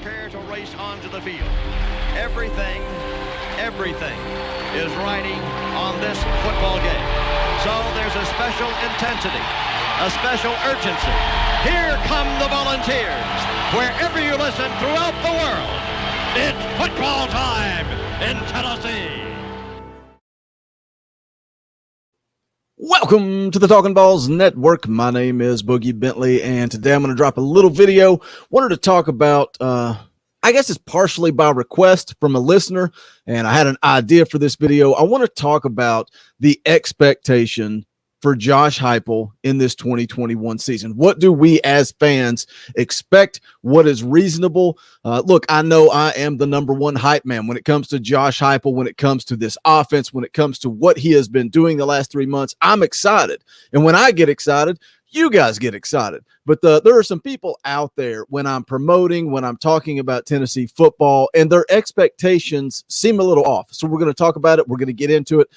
prepare to race onto the field. Everything is riding on this football game. So there's a special intensity, a special urgency. Here come the Volunteers. Wherever you listen throughout the world, it's football time in Tennessee. Welcome to the Talkin' Balls Network. My name is Boogie Bentley, and today I'm going to drop a little video. Wanted to talk about, I guess it's partially by request from a listener, and I had an idea for this video. I want to talk about the expectation for Josh Heupel in this 2021 season. What do we as fans expect? What is reasonable? Look, I know I am the number one hype man when it comes to Josh Heupel, when it comes to this offense, when it comes to what he has been doing the last 3 months. I'm excited. And when I get excited, you guys get excited. But there are some people out there when I'm promoting, when I'm talking about Tennessee football, and their expectations seem a little off. So we're going to talk about it. We're going to get into it.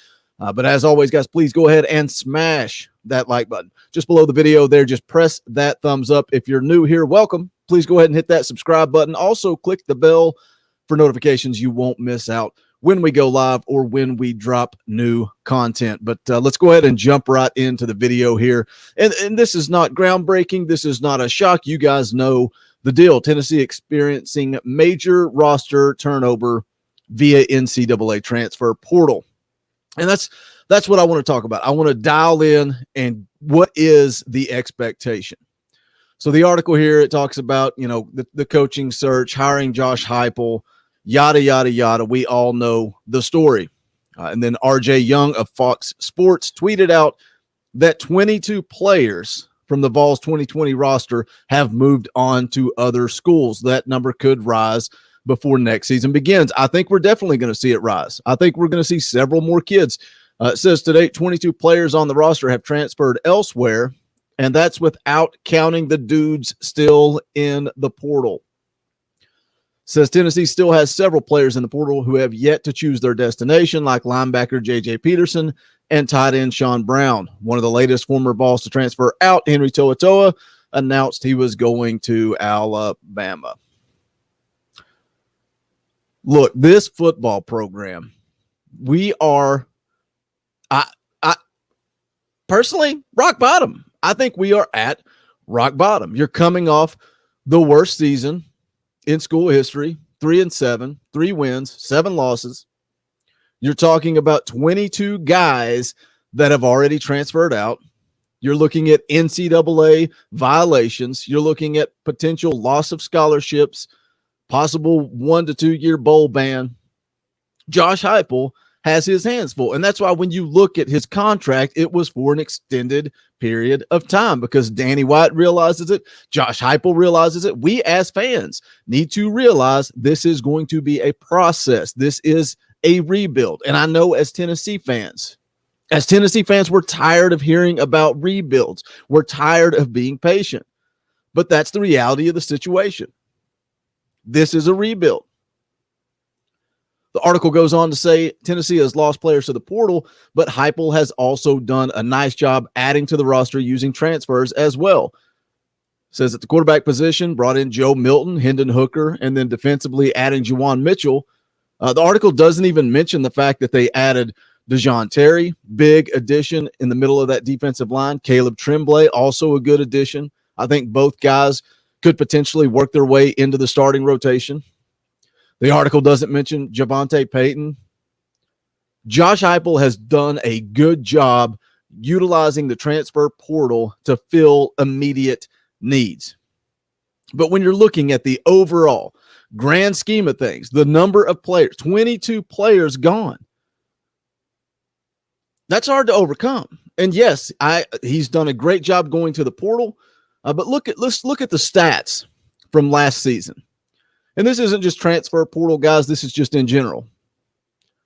But as always, guys, please go ahead and smash that like button. Just below the video there, just press that thumbs up. If you're new here, welcome. Please go ahead and hit that subscribe button. Also, click the bell for notifications. You won't miss out when we go live or when we drop new content. But let's go ahead and jump right into the video here. And this is not groundbreaking. This is not a shock. You guys know the deal. Tennessee experiencing major roster turnover via NCAA transfer portal. And that's what I want to talk about. I want to dial in and what is the expectation. So the article here, it talks about, the coaching search, hiring Josh Heupel, yada, yada, yada. We all know the story. And then RJ Young of Fox Sports tweeted out that 22 players from the VAWLS 2020 roster have moved on to other schools. That number could rise before next season begins. I think we're definitely going to see it rise. I think we're going to see several more kids. It says today 22 players on the roster have transferred elsewhere, and that's without counting the dudes still in the portal. Says Tennessee still has several players in the portal who have yet to choose their destination, like linebacker J.J. Peterson and tight end Sean Brown. One of the latest former Vols to transfer out, Henry To'oTo'o, announced he was going to Alabama. Look, this football program, we are, I personally, rock bottom. I think we are at rock bottom. You're coming off the worst season in school history, 3-7, 3 wins, 7 losses. You're talking about 22 guys that have already transferred out. You're looking at NCAA violations. You're looking at potential loss of scholarships, possible 1 to 2 year bowl ban. Josh Heupel has his hands full. And that's why when you look at his contract, it was for an extended period of time because Danny White realizes it. Josh Heupel realizes it. We as fans need to realize this is going to be a process. This is a rebuild. And I know as Tennessee fans, we're tired of hearing about rebuilds. We're tired of being patient. But that's the reality of the situation. This is a rebuild. The article goes on to say Tennessee has lost players to the portal, but Heupel has also done a nice job adding to the roster using transfers as well. Says at the quarterback position, brought in Joe Milton, Hendon Hooker, and then defensively adding Juwan Mitchell. The article doesn't even mention the fact that they added DeJoun Terry, big addition in the middle of that defensive line. Caleb Tremblay, also a good addition. I think both guys could potentially work their way into the starting rotation. The article doesn't mention Javonte Payton. Josh Heupel has done a good job utilizing the transfer portal to fill immediate needs. But when you're looking at the overall grand scheme of things, the number of players, 22 players gone, that's hard to overcome. And yes, he's done a great job going to the portal. But let's look at the stats from last season. And this isn't just transfer portal, guys. This is just in general.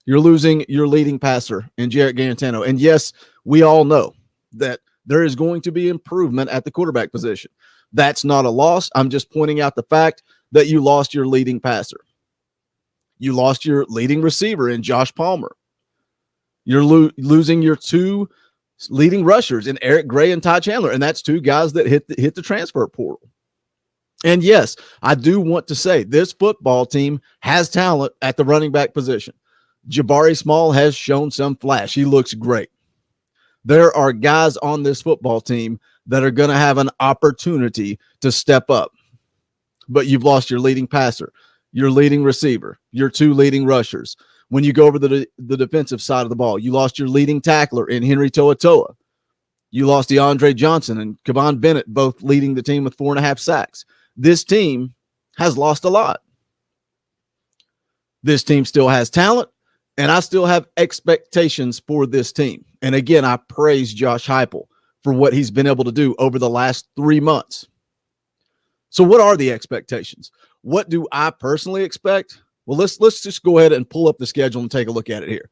You're losing your leading passer in Jarrett Garantano. And yes, we all know that there is going to be improvement at the quarterback position. That's not a loss. I'm just pointing out the fact that you lost your leading passer. You lost your leading receiver in Josh Palmer. You're losing your 2 leading rushers in Eric Gray and Ty Chandler. And that's 2 guys that hit the transfer portal. And yes, I do want to say this football team has talent at the running back position. Jabari Small has shown some flash. He looks great. There are guys on this football team that are going to have an opportunity to step up. But you've lost your leading passer, your leading receiver, your two leading rushers. When you go over the defensive side of the ball, you lost your leading tackler in Henry To'oTo'o. You lost DeAndre Johnson and Kavon Bennett, both leading the team with 4.5 sacks. This team has lost a lot. This team still has talent, and I still have expectations for this team. And again, I praise Josh Heupel for what he's been able to do over the last 3 months. So what are the expectations? What do I personally expect? Well, let's just go ahead and pull up the schedule and take a look at it here.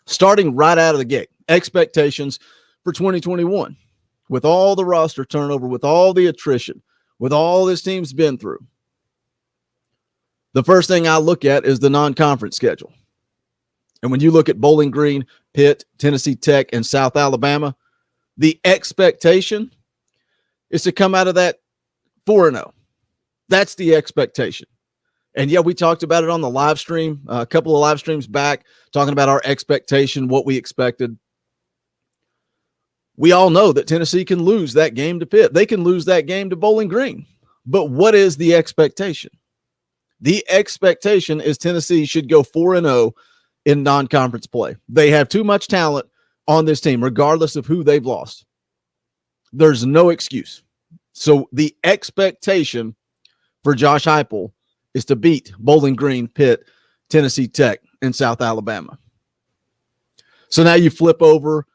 Starting right out of the gate, expectations for 2021. With all the roster turnover, with all the attrition, with all this team's been through, the first thing I look at is the non-conference schedule. And when you look at Bowling Green, Pitt, Tennessee Tech, and South Alabama, the expectation is to come out of that 4-0. That's the expectation. And yeah, we talked about it on the live stream, a couple of live streams back, talking about our expectation, what we expected. We all know that Tennessee can lose that game to Pitt. They can lose that game to Bowling Green. But what is the expectation? The expectation is Tennessee should go 4-0 in non-conference play. They have too much talent on this team, regardless of who they've lost. There's no excuse. So the expectation for Josh Heupel is to beat Bowling Green, Pitt, Tennessee Tech, and South Alabama. So now you flip over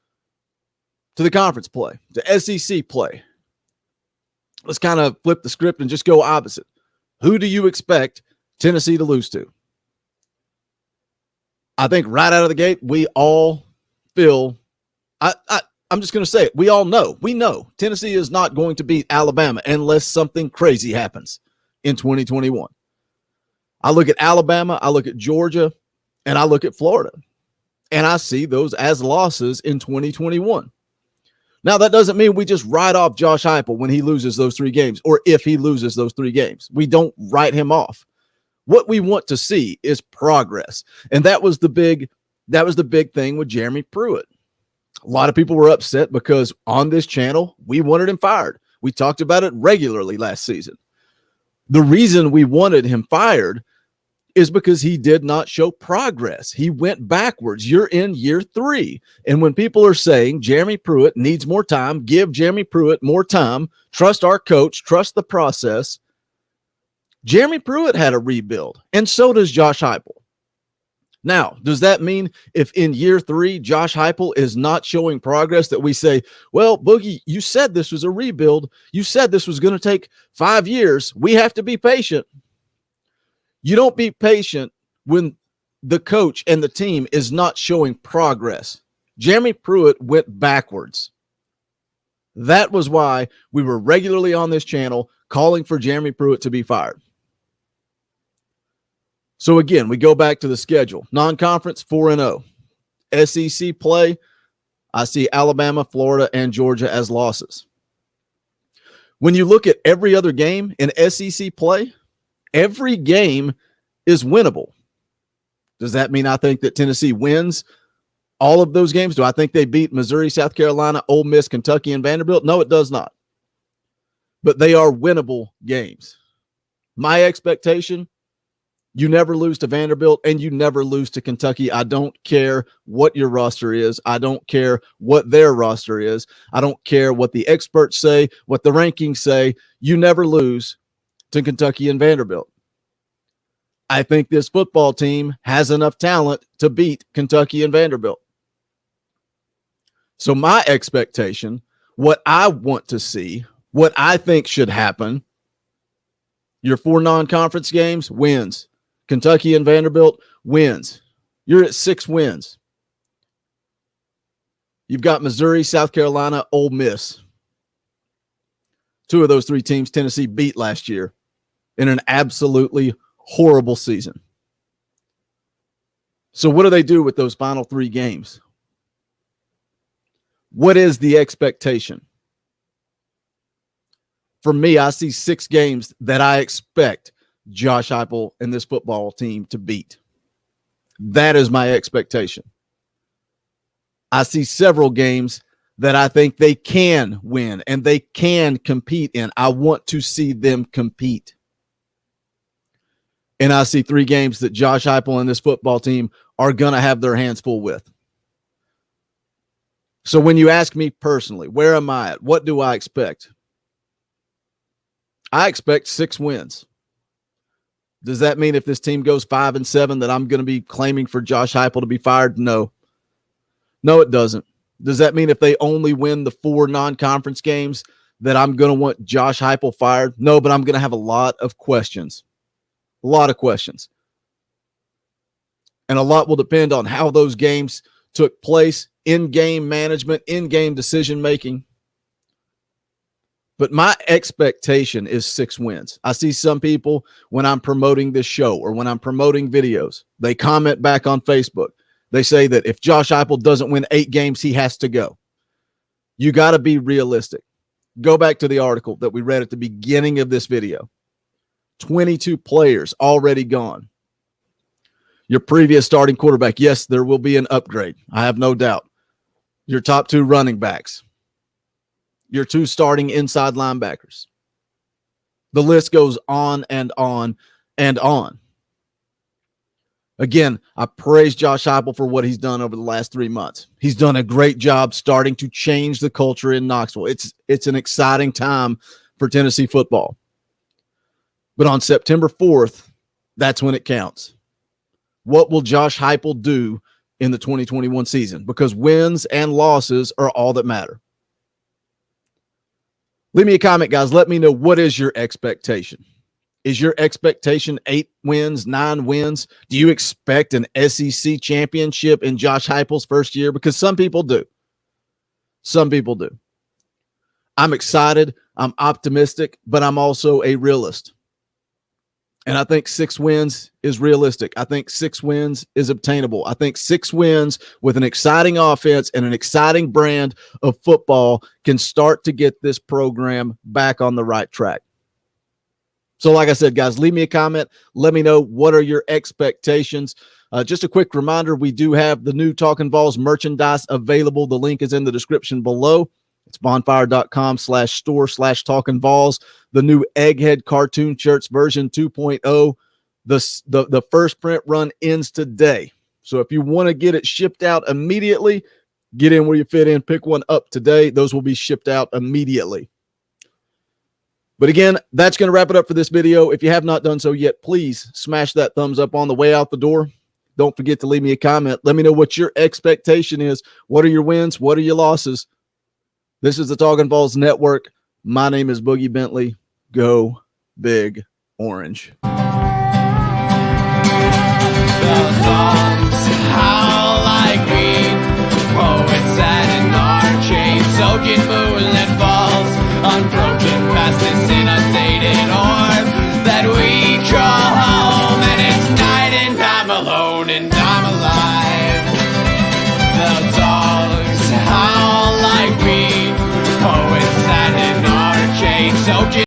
to the conference play, to SEC play. Let's kind of flip the script and just go opposite. Who do you expect Tennessee to lose to? I think right out of the gate, we all feel, I'm just going to say it. We all know. We know Tennessee is not going to beat Alabama unless something crazy happens in 2021. I look at Alabama, I look at Georgia, and I look at Florida. And I see those as losses in 2021. Now, that doesn't mean we just write off Josh Heupel when he loses those 3 games, or if he loses those 3 games. We don't write him off. What we want to see is progress. And that was the big thing with Jeremy Pruitt. A lot of people were upset because on this channel, we wanted him fired. We talked about it regularly last season. The reason we wanted him fired is because he did not show progress. He went backwards. You're in year 3. And when people are saying Jeremy Pruitt needs more time, give Jeremy Pruitt more time, trust our coach, trust the process. Jeremy Pruitt had a rebuild, and so does Josh Heupel. Now, does that mean if in year 3, Josh Heupel is not showing progress that we say, well, Boogie, you said this was a rebuild. You said this was going to take 5 years. We have to be patient. You don't be patient when the coach and the team is not showing progress. Jeremy Pruitt went backwards. That was why we were regularly on this channel calling for Jeremy Pruitt to be fired. So again, we go back to the schedule. Non-conference 4-0. SEC play, I see Alabama, Florida, and Georgia as losses. When you look at every other game in SEC play, every game is winnable. Does that mean I think that Tennessee wins all of those games? Do I think they beat Missouri, South Carolina, Ole Miss, Kentucky, and Vanderbilt? No, it does not. But they are winnable games. My expectation, you never lose to Vanderbilt and you never lose to Kentucky. I don't care what your roster is. I don't care what their roster is. I don't care what the experts say, what the rankings say. You never lose to Kentucky and Vanderbilt. I think this football team has enough talent to beat Kentucky and Vanderbilt. So my expectation, what I want to see, what I think should happen, your 4 non-conference games, wins. Kentucky and Vanderbilt, wins. You're at 6 wins. You've got Missouri, South Carolina, Ole Miss. 2 of those 3 teams Tennessee beat last year in an absolutely horrible season. So what do they do with those final 3 games? What is the expectation? For me, I see 6 games that I expect Josh Heupel and this football team to beat. That is my expectation. I see several games that I think they can win and they can compete in. I want to see them compete. And I see 3 games that Josh Heupel and this football team are going to have their hands full with. So when you ask me personally, where am I at? What do I expect? I expect 6 wins. Does that mean if this team goes 5-7 that I'm going to be claiming for Josh Heupel to be fired? No. No, it doesn't. Does that mean if they only win the 4 non-conference games that I'm going to want Josh Heupel fired? No, but I'm going to have a lot of questions. A lot of questions. And a lot will depend on how those games took place, in-game management, in-game decision-making. But my expectation is 6 wins. I see some people when I'm promoting this show or when I'm promoting videos, they comment back on Facebook. They say that if Josh Heupel doesn't win 8 games, he has to go. You got to be realistic. Go back to the article that we read at the beginning of this video. 22 players already gone. Your previous starting quarterback, yes, there will be an upgrade. I have no doubt. Your top 2 running backs. Your 2 starting inside linebackers. The list goes on and on and on. Again, I praise Josh Heupel for what he's done over the last 3 months. He's done a great job starting to change the culture in Knoxville. It's an exciting time for Tennessee football. But on September 4th, that's when it counts. What will Josh Heupel do in the 2021 season? Because wins and losses are all that matter. Leave me a comment, guys. Let me know, what is your expectation? Is your expectation 8 wins, 9 wins? Do you expect an SEC championship in Josh Heupel's first year? Because some people do. Some people do. I'm excited. I'm optimistic, but I'm also a realist. And I think 6 wins is realistic. I think 6 wins is obtainable. I think 6 wins with an exciting offense and an exciting brand of football can start to get this program back on the right track. So like I said, guys, leave me a comment. Let me know, what are your expectations? Just a quick reminder, we do have the new Talkin' VAWLS merchandise available. The link is in the description below. It's bonfire.com/store/talkinVAWLS. The new Egghead cartoon shirts version 2.0. The first print run ends today. So if you want to get it shipped out immediately, get in where you fit in. Pick one up today. Those will be shipped out immediately. But again, that's going to wrap it up for this video. If you have not done so yet, please smash that thumbs up on the way out the door. Don't forget to leave me a comment. Let me know what your expectation is. What are your wins? What are your losses? This is the Talkin' VAWLS Network. My name is Boogie Bentley. Go Big Orange. The songs howl like me, poets sat in our chains, soaking moonlit falls, unbroken past this inundated orb that we call home, and it's night and I'm alone and I'm alive. The dogs howl like me, poets sat in our chains, soaking